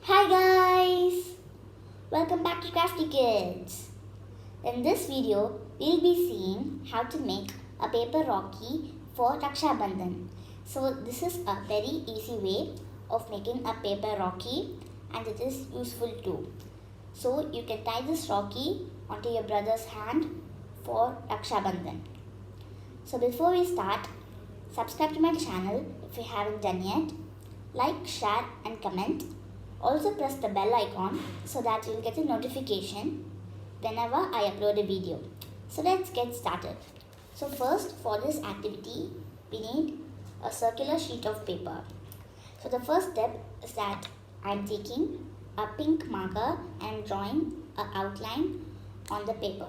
Hi guys! Welcome back to Crafty Kids. In this video, we'll be seeing how to make a paper Rakhi for Raksha Bandhan. So this is a very easy way of making a paper Rakhi and it is useful too. So you can tie this Rakhi onto your brother's hand for Raksha Bandhan. So before we start, subscribe to my channel if you haven't done yet. Like, share and comment. Also press the bell icon so that you'll get a notification whenever I upload a video. So let's get started. So first, for this activity, we need a circular sheet of paper. So the first step is that I'm taking a pink marker and drawing an outline on the paper.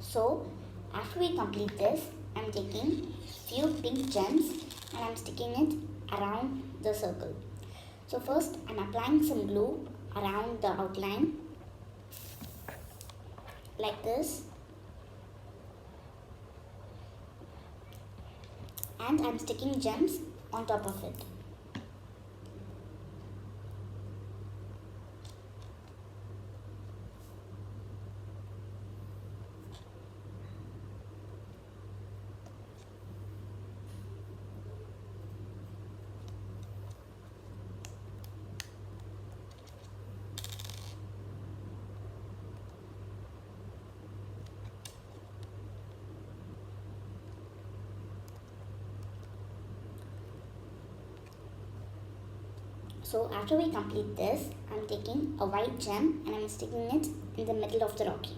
So after we complete this, I'm taking few pink gems and I'm sticking it around the circle. So first I'm applying some glue around the outline like this, and I'm sticking gems on top of it. So after we complete this, I'm taking a white gem and I'm sticking it in the middle of the Rakhi.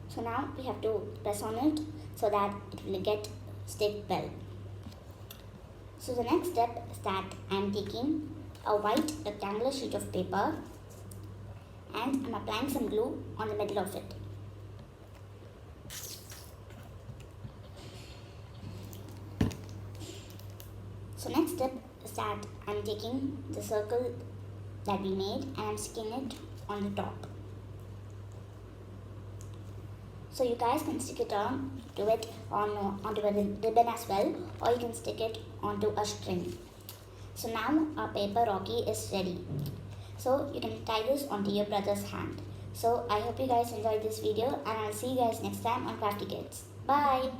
So now we have to press on it so that it will get stick well. So the next step is that I'm taking a white rectangular sheet of paper and I'm applying some glue on the middle of it. So next step is that I'm taking the circle that we made and I'm sticking it on the top. So you guys can stick it onto a ribbon as well, or you can stick it onto a string. So now our paper Rakhi is ready. So you can tie this onto your brother's hand. So I hope you guys enjoyed this video and I'll see you guys next time on Crafty Kids. Bye!